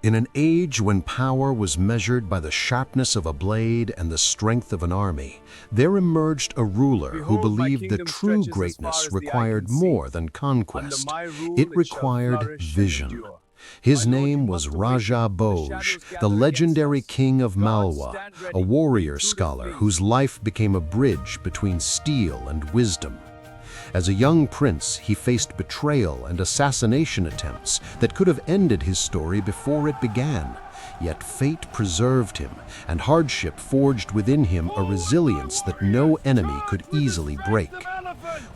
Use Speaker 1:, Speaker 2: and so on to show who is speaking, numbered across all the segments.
Speaker 1: In an age when power was measured by the sharpness of a blade and the strength of an army, there emerged a ruler who
Speaker 2: Behold, my
Speaker 1: believed that
Speaker 2: kingdom
Speaker 1: true
Speaker 2: stretches as far
Speaker 1: greatness
Speaker 2: as the eye
Speaker 1: required
Speaker 2: can see.
Speaker 1: more than
Speaker 2: Under
Speaker 1: conquest.
Speaker 2: my rule
Speaker 1: It
Speaker 2: it shall
Speaker 1: required
Speaker 2: flourish and
Speaker 1: vision.
Speaker 2: endure.
Speaker 1: His
Speaker 2: My lord, you
Speaker 1: name was
Speaker 2: must awaken.
Speaker 1: Raja
Speaker 2: The
Speaker 1: Bhoj,
Speaker 2: shadows
Speaker 1: the
Speaker 2: gather against
Speaker 1: legendary
Speaker 2: us.
Speaker 1: king of
Speaker 2: Gods,
Speaker 1: Malwa,
Speaker 2: stand
Speaker 1: a
Speaker 2: ready.
Speaker 1: warrior
Speaker 2: Intruder
Speaker 1: scholar
Speaker 2: flees.
Speaker 1: whose life became a bridge between steel and wisdom. As a young prince, he faced betrayal and assassination attempts that could have ended his story before it began. Yet fate preserved him, and hardship forged within him a resilience that no enemy could easily break.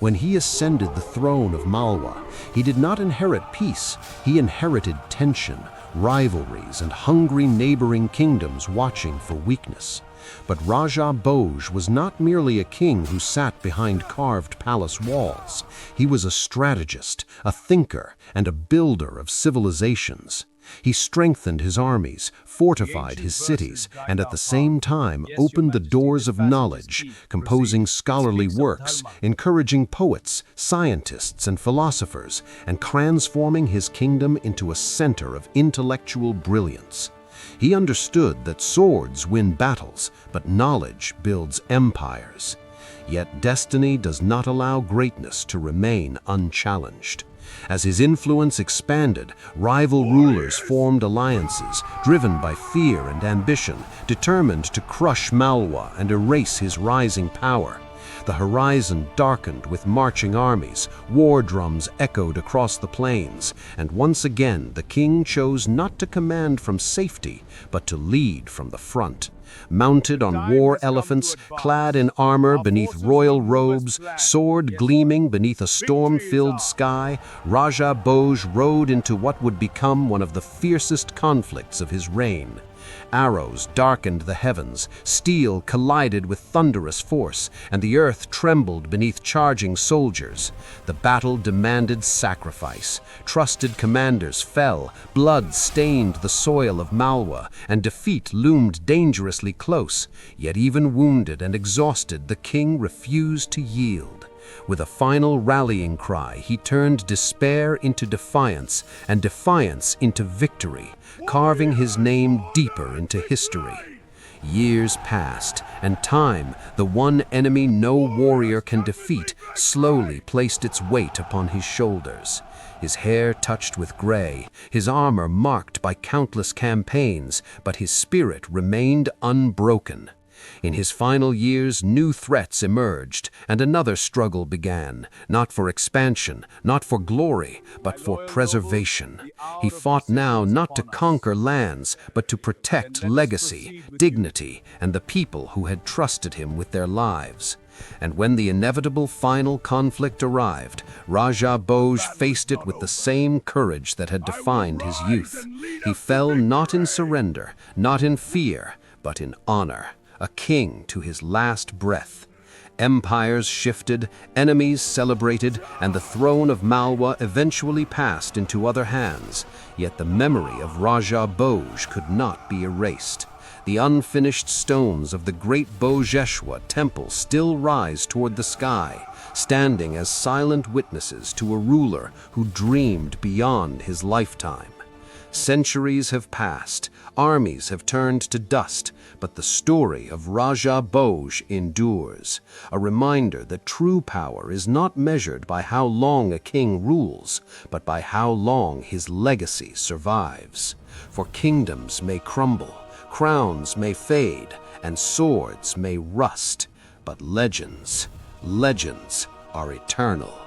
Speaker 1: When he ascended the throne of Malwa, he did not inherit peace, he inherited tension, rivalries, and hungry neighboring kingdoms watching for weakness. But Raja Bhoj was not merely a king who sat behind carved palace walls. He was a strategist, a thinker, and a builder of civilizations. He strengthened his armies, fortified his cities, and at the same time opened the doors of knowledge, composing scholarly works, encouraging poets, scientists, and philosophers, and transforming his kingdom into a center of intellectual brilliance. He understood that swords win battles, but knowledge builds empires. Yet destiny does not allow greatness to remain unchallenged. As his influence expanded, rival rulers formed alliances, driven by fear and ambition, determined to crush Malwa and erase his rising power. The horizon darkened with marching armies, war drums echoed across the plains, and once again the king chose not to command from safety, but to lead from the front. Mounted on war elephants, clad in armor beneath royal robes, sword gleaming beneath a storm-filled sky, Raja Bhoj rode into what would become one of the fiercest conflicts of his reign. Arrows darkened the heavens, steel collided with thunderous force, and the earth trembled beneath charging soldiers. The battle demanded sacrifice. Trusted commanders fell, blood stained the soil of Malwa, and defeat loomed dangerously close. Yet even wounded and exhausted, the king refused to yield. With a final rallying cry, he turned despair into defiance, and defiance into victory, carving his name deeper into history. Years passed, and time, the one enemy no warrior can defeat, slowly placed its weight upon his shoulders. His hair touched with gray, his armor marked by countless campaigns, but his spirit remained unbroken. In his final years, new threats emerged, and another struggle began, not for expansion, not for glory, but for preservation. He fought now not to conquer lands, but to protect legacy, dignity, and the people who had trusted him with their lives. And when the inevitable final conflict arrived, Raja Bhoj faced it with the same courage that had defined his youth. He fell not in surrender, not in fear, but in honor. A king to his last breath. Empires shifted, enemies celebrated, and the throne of Malwa eventually passed into other hands. Yet the memory of Raja Bhoj could not be erased. The unfinished stones of the great Bhojeshwar Temple still rise toward the sky, standing as silent witnesses to a ruler who dreamed beyond his lifetime. Centuries have passed, armies have turned to dust, but the story of Raja Bhoj endures, a reminder that true power is not measured by how long a king rules, but by how long his legacy survives. For kingdoms may crumble, crowns may fade, and swords may rust, but legends are eternal.